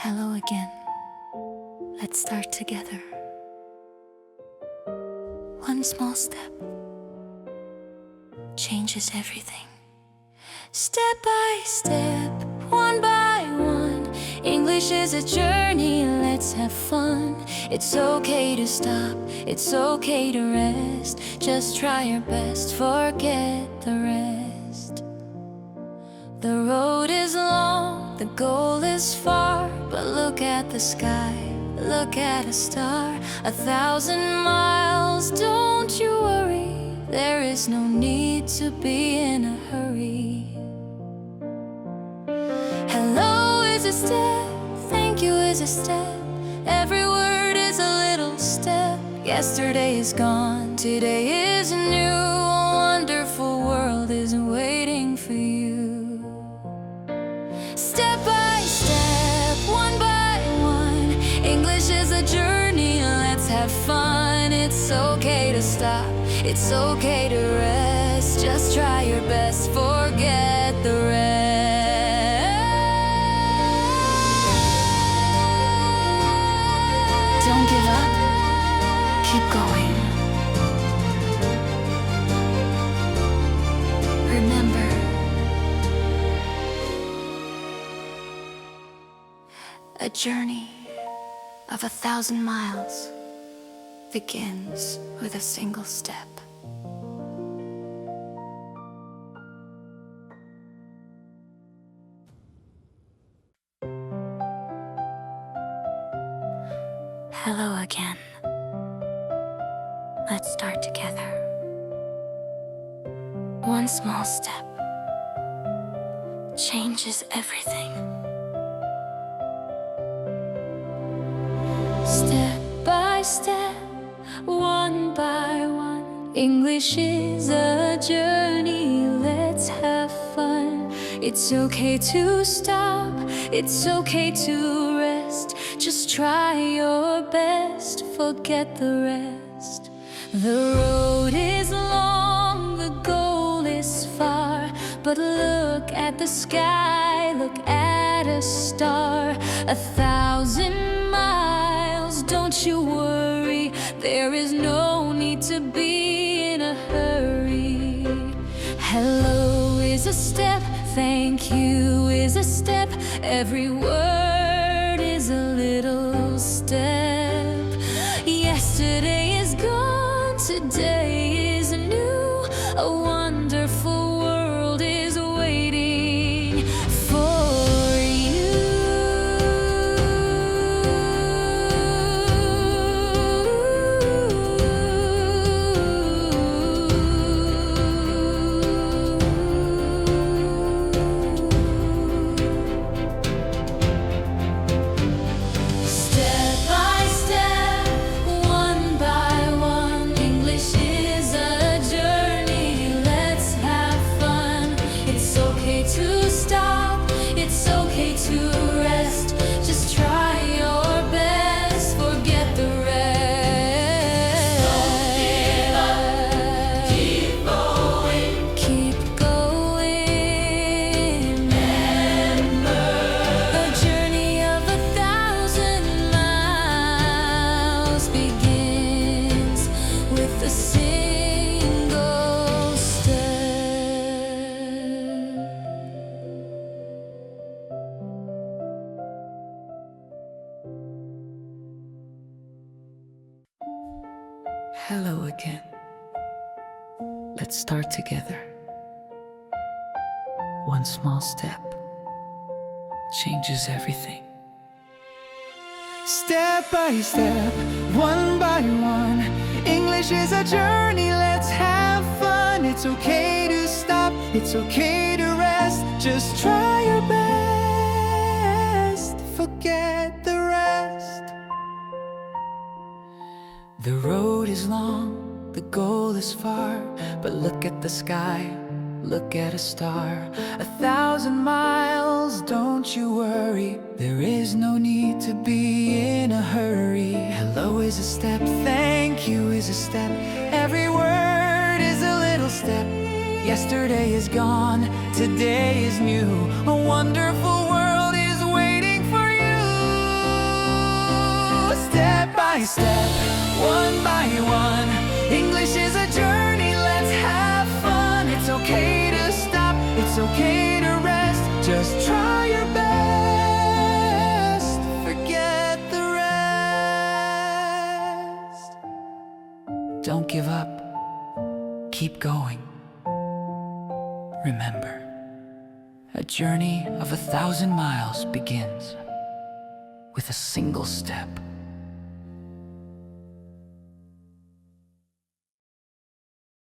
Hello again. Let's start together. One small step changes everything. Step by step, one by one. English is a journey, let's have fun. It's okay to stop, it's okay to rest. Just try your best, forget the rest. The road is long, the goal is far. But look at the sky, look at a star. 1,000 miles, don't you worry. There is no need to be in a hurry. Hello is a step, thank you is a step. Every word is a little step. Yesterday is gone, today is new. A wonderful world is waiting for you. Step by step, one by one. English is a journey, let's have fun. It's okay to stop, it's okay to rest. Just try your best, forget the rest. Don't give up, keep going. Remember, a journey of 1,000 miles begins with a single step. Hello again. Let's start together. One small step changes everything. Step by step, one by one. English is a journey, let's have fun. It's okay to stop, it's okay to rest. Just try your best, forget the rest. The road is long, the goal is far. But look at the sky, look at a star. 1,000 miles, don't you worry. There is no need to be in a hurry. Hello is a step, thank you is a step. Every word is a little step. Yesterday is gone, today is new. A wonderful world is waiting for you. Step by step, one by one. English is a journey, let's have fun. It's okay to stop, it's okay to rest. Just try your best, forget the rest. Don't give up, keep going, keep going. Remember, a journey of 1,000 miles begins with a single step. Hello again. Let's start together. One small step changes everything. Step by step, one by one. English is a journey, let's have fun. It's okay to stop, it's okay to rest. Just try your best, forget the rest. The road is long, the goal is far. But look at the sky, look at a star. 1,000 miles, don't you worry. There is no need to be in a hurry. Hello is a step, thank you is a step. Every word is a little step. Yesterday is gone, today is new. A wonderful world is waiting for you. step, one by one. English is a journey, let's have fun. It's okay to stop, it's okay to rest. Just try your best, forget the rest. Don't give up, keep going. Remember, a journey of 1,000 miles begins with a single step.